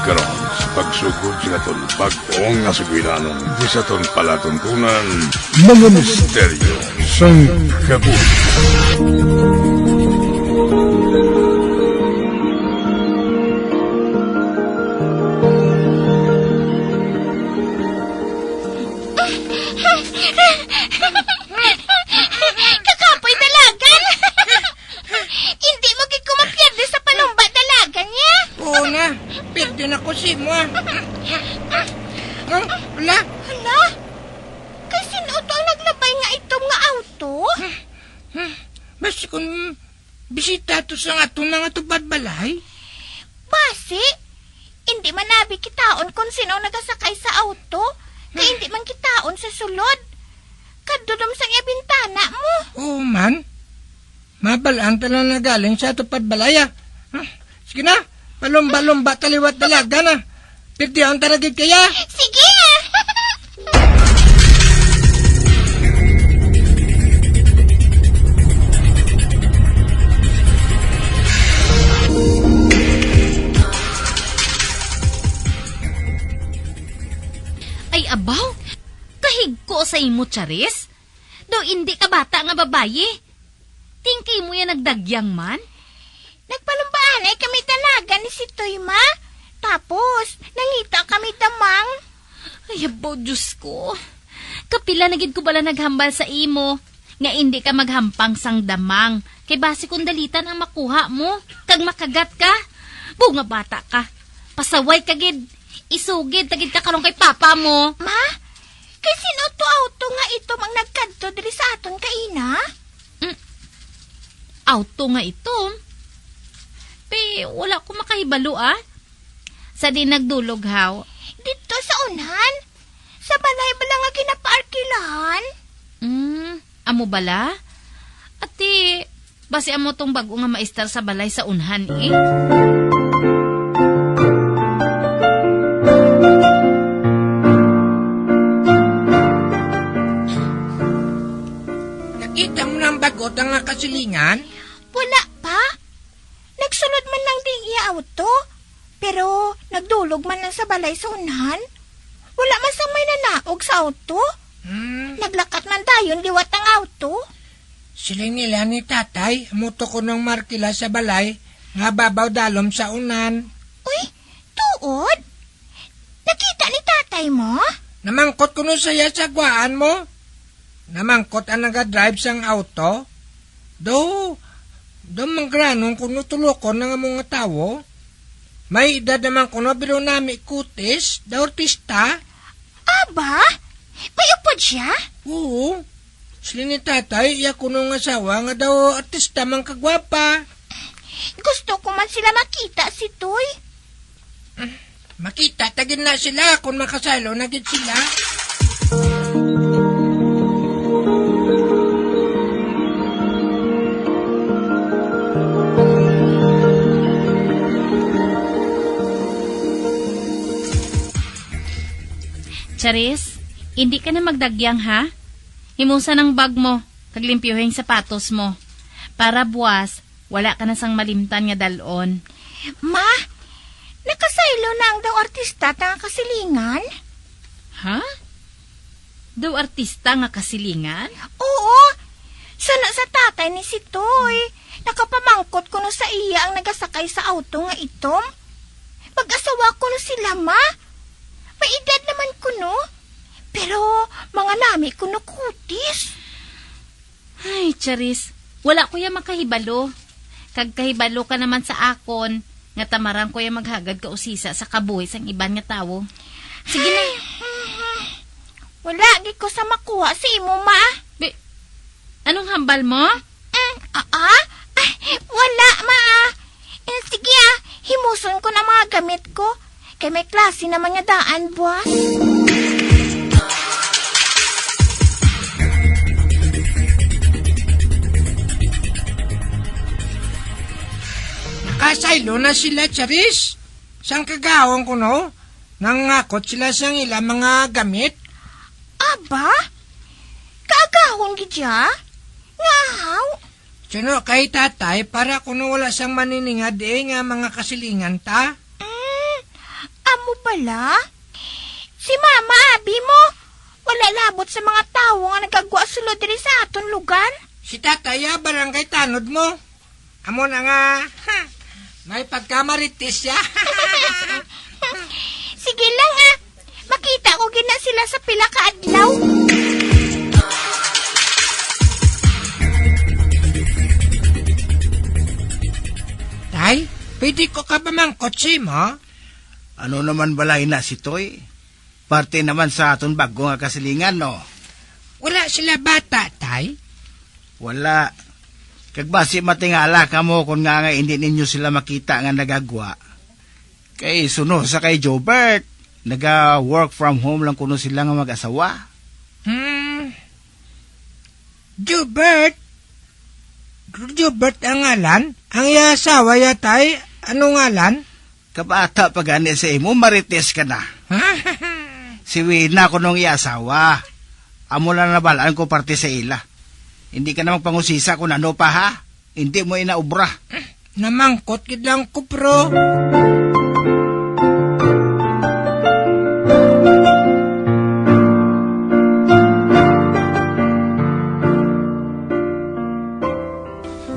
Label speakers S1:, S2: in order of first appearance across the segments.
S1: karon sa pagsugod sa aton bag-ong nga suginanon di sa aton palatuntunan mga misteryo sang kabuhi.
S2: Kakapoy dalagan! Hindi mo gid ko mapiyerde sa panumba dalagan niya!
S3: Oo na, pwede na ko si mo. Wala.
S2: Hala? Kay sino to ang naglabay nga itong nga auto?
S3: Basta kung bisita to sa nga itong mga tubad balay.
S2: Basi? Hindi man nabi kitaon kung sino ang nagasakay sa auto. Kaya hindi man kitaon sa sulod. Kadudom sa iya bintana mo.
S3: Oo man. Mabalaan tala na galing sa tupad balaya. Sige na, palumba-lumba taliwat dalaga na. Pwede ang taragid kaya.
S2: Sige!
S4: Ay, abaw! Kahig ko sa imo, Charis. Do hindi ka bata nga babaye. Tingkay mo yan nagdagyang man?
S2: Nagpalumbaan ay kami dalaga ni si Toy, ma. Tapos, nangita kami damang.
S4: Ay, abaw, Diyos ko. Kapila na gid ko bala naghambal sa imo. Nga hindi ka maghampang sang damang. Kay base kung dalitan ang makuha mo. Kag makagat ka. Bunga bata ka. Pasaway ka gid. Isugid, tagid ka karong kay papa mo.
S2: Ma, kay sino to auto nga ito mang nagkadto diri sa aton kaina?
S4: Auto nga ito. Pe, wala ko makahibalo ah. Sa di nagdulog haw.
S2: Dito sa unan? Sa balay bala nga ginapaarkilahan?
S4: Amo bala? Ati, basi amo tong bago nga maistar sa balay sa unhan eh.
S3: Nakita mo ng bagot ang nga kasilingan?
S2: Wala pa. Nagsulod man lang di iya auto. Pero nagdulog man lang sa balay sa unan. Wala man sang may nanaog sa auto. Naglakat man dayon liwat ang auto.
S3: Sila nila ni tatay, amuto ko ng markila sa balay, nga babaw dalom sa unan.
S2: Uy, tuod? Nakita ni tatay mo?
S3: Namangkot ko nun saya sa gwaan mo. Namangkot ang nagadrive sang auto. Do manggranong kuno tulokon ng mga tawo. May edad naman kuno bilo nami kutis, da artista.
S2: Aba, may upod siya?
S3: Oo. Sila ni tatay, iya kuno nga asawa nga daw artista mang kagwapa.
S2: Gusto ko man sila makita si Toy.
S3: Makita, tagin na sila kung makasalo na gid sila.
S4: Charis, hindi ka na magdagyang ha? Himusa ng bag mo, kaglimpyuhin sapatos mo. Para buwas, wala ka na sang malimtan nga dalon.
S2: Ma, nakasaylo na ang daw artista nga kasilingan?
S4: Ha? Daw artista nga kasilingan?
S2: Oo, sana sa tatay ni si Toy. Nakapamangkot ko no sa iya ang nagasakay sa auto nga itom. Pag-asawa ko no sila, ma. May edad naman ko no. Pero mga nami ko no kutis.
S4: Ay, Charis, wala ko ya makahibalo. Kag kahibalo ka naman sa akon, nga tamarang ko ya maghagad ka usisa sa kabuhi sang iban nga tawo. Sige na.
S2: Wala, di ko sa makuha sa imo, ma.
S4: Anong hambal mo?
S2: Wala, ma. Sige himuson ko na mga gamit ko. Kay may klase naman nga daan, buwas.
S3: Nakasaylo na sila, Charis. Sang kagawang ko no? Nangakot sila sang ila mga gamit.
S2: Aba? Kaagahon gidya? Ngahaw?
S3: Sino kay tatay para kuno wala sang maniningad nga mga kasilingan ta?
S2: Hala? Si Mama Abi mo, wala labot sa mga tao nga nagagwa sulod diri sa aton lugar.
S3: Si tataya, barangay tanod mo. Amo na nga, may pagkamaritis siya.
S2: Sige lang makita ko gina sila sa pila ka adlaw.
S3: Tay, pwede ko ka pamangkot si mo?
S5: Ano naman balay na si Toy? Parte naman sa aton bago nga kasilingan, no?
S3: Wala sila bata, tay?
S5: Wala. Kagbasi matingala ka mo kung nga hindi ninyo sila makita nga nagagwa. Kay suno sa kay Jobert, naga-work from home lang kuno sila nga mag-asawa.
S3: Jobert ang ngalan? Ang iasawa ya, tay? Ano ngalan?
S5: Kabata pa gani sa imo, marites ka na. Si Wina ko nung iasawa. Amo lang nabalaan ko parte sa ila. Hindi ka namang pangusisa kung ano pa ha. Hindi mo inaubra.
S3: Namangkot gid lang ko, pro.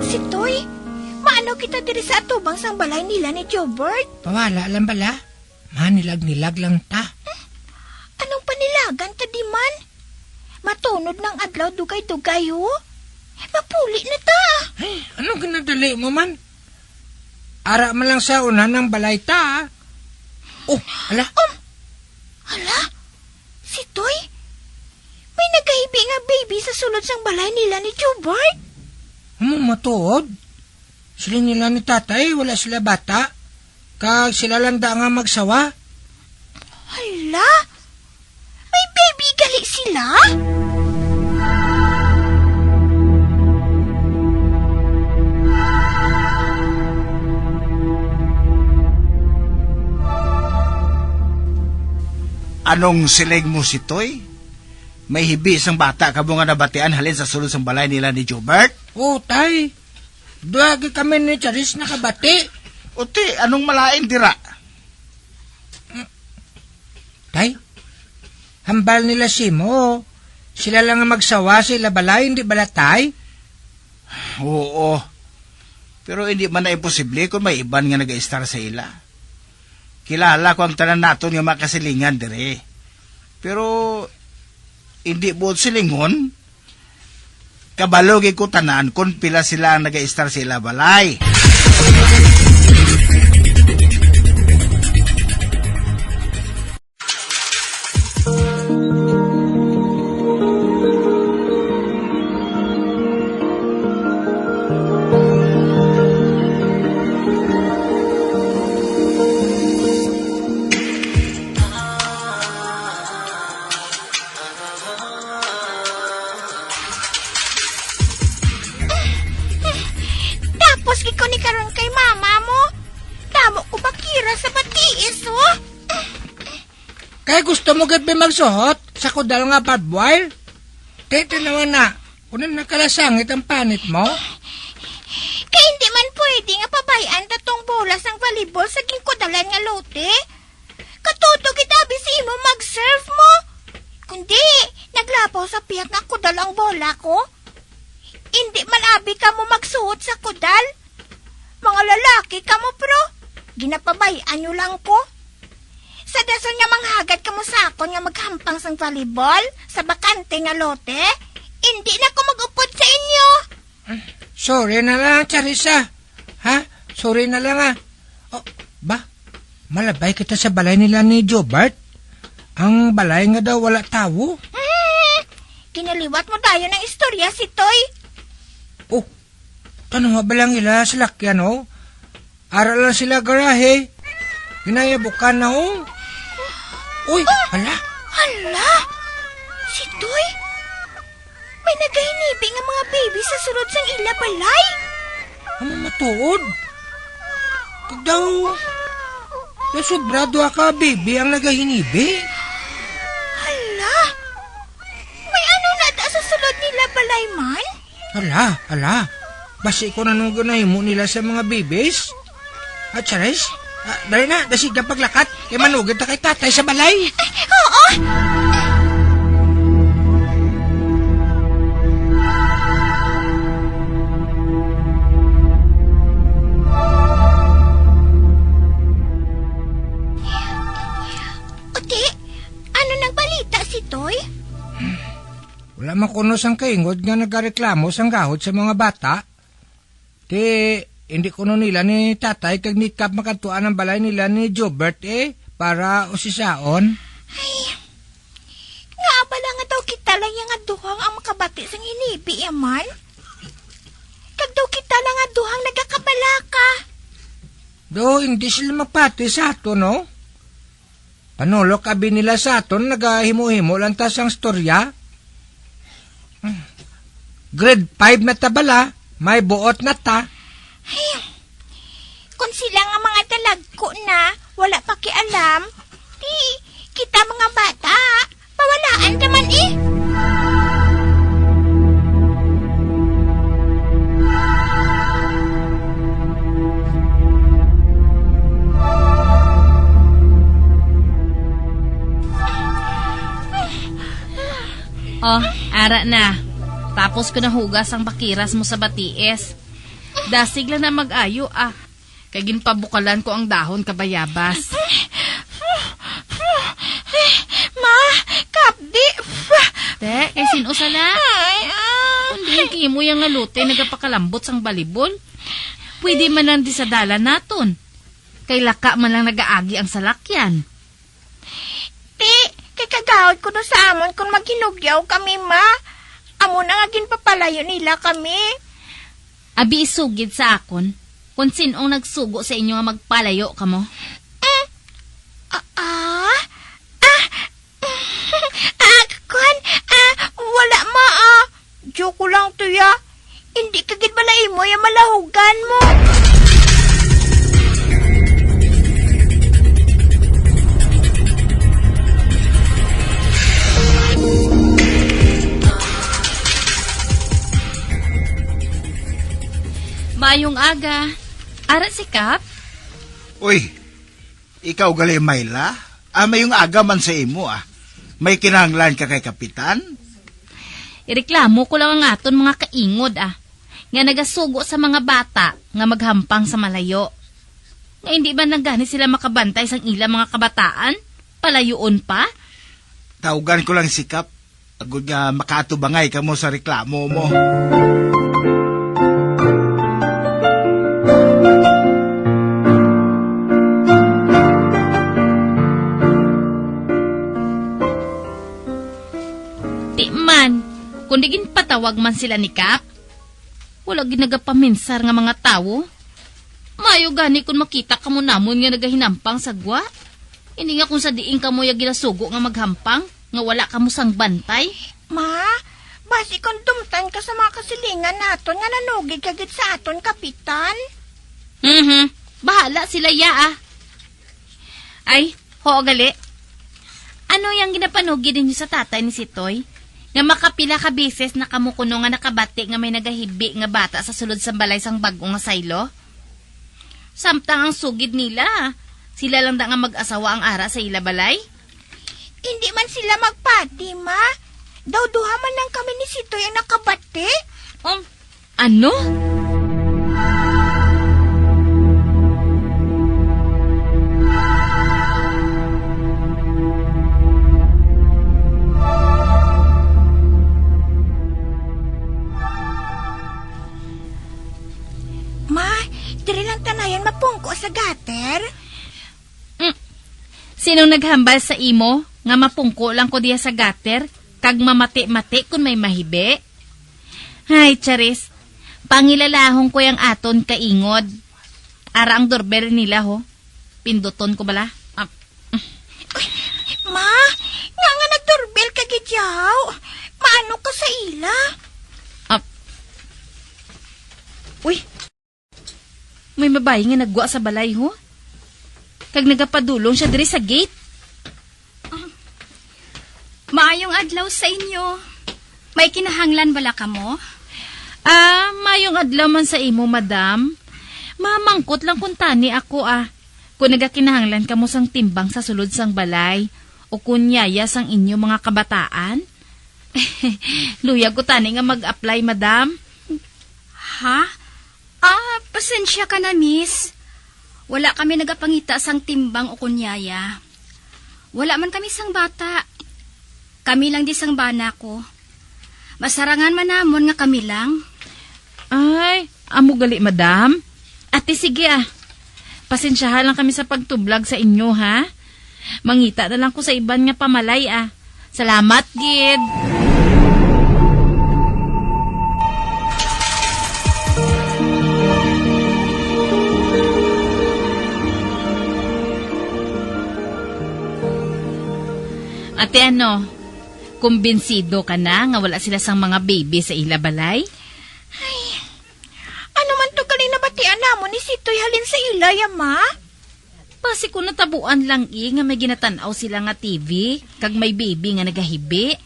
S2: Si Toy, maano kita diri sa atubang sang balay nila ni Jobert?
S3: Pawala lang bala. Manilag-nilag lang ta.
S2: Anong panilagan ta di man? Matunod ng adlaw dugay-dugay ho? Mapuli na ta.
S3: Ay, anong ginadali mo man? Ara man lang sa una ng balay ta. Oh, ala.
S2: Hala? Si Toy? May nagahibi nga baby sa sulod sang balay nila ni Jobert?
S3: Matuod? Sila nila ni tatay, wala sila bata. Kag sila landa nga magsawa.
S2: Hala? May baby gali sila?
S5: Anong silig mo si Toy? May hibi isang bata ka mo nga nabatian halin sa sulod sang balay nila ni Jobert?
S3: Oh, tay. Duwagi kami ni Charis nakabati.
S5: Uti, anong malain dira?
S3: Tay, hambal nila si mo. Sila lang ang magsawa, sila balay, hindi bala tay?
S5: Oo. Pero hindi man na imposible kung may iban nga nag-star sa ila. Kilala ko ang tanan naton nga makasilingan dire. Pero hindi buod silingon. Kabalogi ko tanan kung pila sila ang nag-star sa ila balay.
S2: Tapos ikaw ni karon kay mama mo. Damo ko bakira sa batiis, oh.
S3: Kaya gusto mo gabi magsuot sa kudal nga barbed wire? Tete naman na, kunan nakalasangit ang panit mo.
S2: Kaya hindi man pwede nga pabayaan tatong bola sang volleyball sa gingkudalan nga lote. Katuto kita si imo mag-serve mo. Kundi, naglapaw sa piyak nga kudal ang bola ko. Hindi man abi ka mo magsuot sa kudal. Mga lalaki ka mo, pro. Ginapabayaan nyo lang ko. Sa dason nga manghagad ka mo sa akon nga maghampang sang volleyball sa bakante nga lote, hindi na ko mag-upod sa inyo.
S3: Sorry na lang, Charissa. Ha? Sorry na lang, ha? Oh, ba? Malabay kita sa balay nila ni Jobert? Ang balay nga daw wala tao?
S2: Kinaliwat mo tayo ng istorya si Toy.
S3: Oh, tanong nga ba lang ila sa lakyan, oh? Aral lang sila garahe. Ginayabukan na, oh. Uy, hala.
S2: Hala! Si Toy? May nagahinibi nga mga baby sa sulod sang ila balay.
S3: Ang matuod. Pag daw, sobrado ka, baby, ang nagahinibi.
S2: Hala! May ano na da sa sulod nila balay man?
S3: Hala. Basi ko na nung ganay mo nila sa mga babies. At Charis, Dali na, dasig ka paglakat. Kay manugid na kay tatay sa balay.
S2: Oo! Uti, ano nang balita si Toy?
S3: Wala man kuno sang kaingod nga nagareklamo sang gahod sa mga bata. Ti, hindi kuno nila ni tatay kag ni Kap makatuan ang balay nila ni Jobert para usisaon.
S2: Nga pala nga daw kita lang yung aduhang ang makabati sang inibi yaman. Kag daw kita lang aduhang nagakabalaka.
S3: Do, hindi sila magpati sa ato, no? Panulo kabi nila sa aton, nagahimo-himo lang tas ang storya. Grade 5 na tabala, may buot na ta.
S2: Kung sila nga mga talagko na, wala pakialam, di, kita mga bata, pawalaan naman eh.
S4: Oh, ara na. Tapos ko na hugas ang bakiras mo sa batiis. Dasig lang na mag-ayo Kay ginpabukalan ko ang dahon kabayabas.
S2: Ma, kapdi.
S4: Te, kay sinusala. Kundi kay mo yung alute nagapakalambot sang balibol. Pwede man lang di sa dala naton. Kay laka man lang nagaagi ang salakyan.
S2: Ti, kay kagawad ko na sa amon kung maghinugyaw kami, ma. Amo na nga ginpapalayo nila kami.
S4: Abi isugid sa akon. Kung sinong nagsugo sa inyo nga magpalayo kamo.
S2: Wala ma, Joke lang to ya. Hindi kagid balay mo yung malahugan mo.
S4: Mayong aga. Ara si Kap?
S5: Uy, ikaw gali Mayla? May yung aga man sa imo May kinahanglan ka kay kapitan?
S4: Ireklamo ko lang ang aton mga kaingod nga nagasugo sa mga bata nga maghampang sa malayo. Nga hindi ba nagani sila makabantay sang ilang mga kabataan? Palayoon pa?
S5: Tawgan ko lang si Kap. Agud nga makatubangay ka mo sa reklamo mo.
S4: Kung digin patawag man sila ni Kap, wala ginagapaminsar nga mga tao. Mayo gani kung makita ka mo namon nga nagahinampang sagwa. Hindi nga kung sa diing ka mo yung ginasugo nga maghampang, nga wala ka mo sang bantay.
S2: Ma, basi kung dumtan ka sa mga kasilingan naton nga nanugid kagid sa aton, kapitan.
S4: Bahala sila Ay, hoo gali. Ano yung ginapanugid ninyo sa tatay ni Sitoy? Nga makapila ka beses na kamukuno nga nakabati nga may nagahibi nga bata sa sulod sa balay sang bago nga saylo? Samtang ang sugid nila, sila lang da nga mag-asawa ang ara sa ila balay?
S2: Hindi man sila magpati, ma. Daw-duha man lang kami ni Sitoy ang nakabati.
S4: Ano?
S2: Diri lang tanayan mapungko sa gater.
S4: Sinong naghambal sa imo nga mapungko lang ko diya sa gater kag mamati-mati kung may mahibi? Hay, Charis. Pangilalahong ko yung aton kaingod. Ara ang doorbell nila Pinduton ko bala.
S2: Ma, nga nag-doorbell ka gidyaw. Maano ka sa ila?
S4: Uy. May babae nga nagwa sa balay, Kag nagapadulong siya diri sa gate.
S6: Maayong adlaw sa inyo. May kinahanglan bala ka mo?
S4: Mayong adlaw man sa imo, madam. Mamangkot lang kung tani ako, Kung nagakinahanglan ka mo sang timbang sa sulod sang balay, o kunyaya sang inyo mga kabataan, luyag ko tani nga mag-apply, madam.
S6: Ha? Pasensya ka na, miss. Wala kami nagapangita sang timbang o kunyaya. Wala man kami sang bata. Kami lang di sang bana ko. Masarangan man namon nga kami lang.
S4: Ay, amo gali, madam. Ate, sige pasensyahan lang kami sa pagtublag sa inyo, ha? Mangita na lang ko sa iban nga pamalay, Salamat, gid. Ate, kumbinsido ka na nga wala sila sang mga baby sa ila balay?
S2: Ano man to galing nabatian namon ni Sitoy halin sa ilay, ama?
S4: Basi ko natabuan lang nga may ginatanaw sila nga TV, kag may baby nga nagahibi.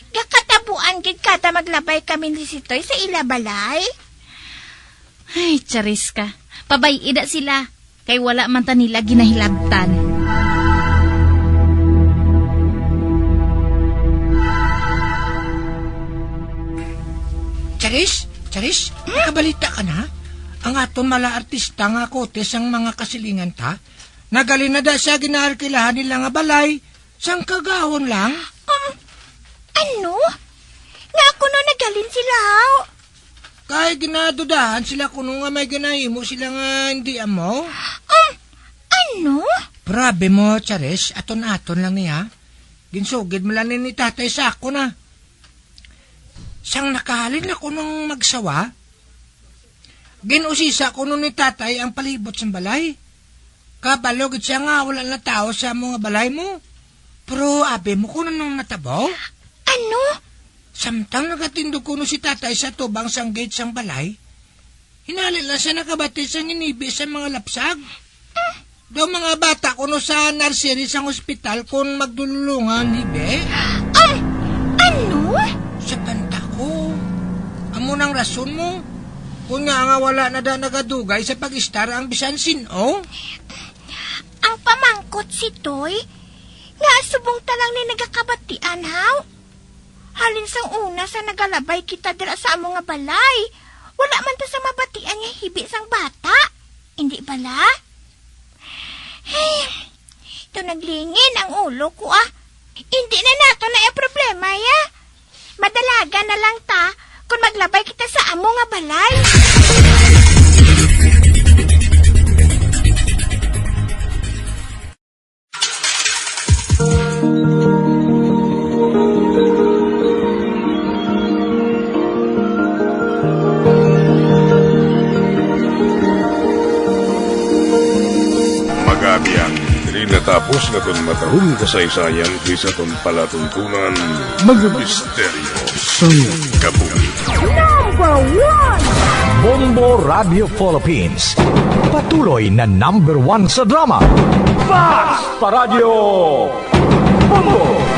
S2: Gakatabuan gid kada maglabay kami ni Sitoy sa ila balay.
S4: Ay, charis ka. Pabay-ida sila, kay wala man ta nila ginahilabtan.
S3: Charis, nakabalita ka na? Ang aton mala artista nga kotes ang mga kasilingan ta, nagali na da siya ginaarkilahan nila nga balay, sang kagahon lang.
S2: Ano? Nga ako no nagalin sila, haw?
S3: Kay ginadudahan sila kuno nga may ginahimo sila nga hindi amo.
S2: Ano?
S3: Grabe mo, Charis, aton-aton lang niya. Ginsugid mo lang ni tatay sa ako na. Sang nakahalin ako nung magsawa, ginusisa ko nun ni tatay ang palibot sa balay. Kabalog siya nga wala na tao sa mga balay mo. Pero abe mo ko nung natabaw.
S2: Ano?
S3: Samtang nagatindog ko nun si tatay sa tubang sang gate sang balay, hinalil na siya nakabati sang inibi sa mga lapsag. Daw mga bata ko no sa nursery sang ospital kung magdululungan, hibe.
S2: Ano?
S3: Sa banta ko. Amo nang rason mo. Kung nga wala na da nagadugay sa pag-istar ang bisan sino.
S2: Ang pamangkot si Toy, nga subong talang ni nagakabatian, haw? Halin sang una sa nagalabay kita dira sa among nga balay. Wala man ta sa mabatian nga hibi sang bata. Hindi bala? Hey, ito naglingin ang ulo ko, Hindi na nato na problema, ya. Madalaga na lang ta kung maglabay kita sa amo nga balay.
S1: Magabiang, diri natapos na ton matahong kasaysayan kaysa ton palatuntunan, mga misteryo sa kabuhi.
S7: Bombo Radio Philippines. Patuloy na #1 sa drama. Fast Radio Bombo!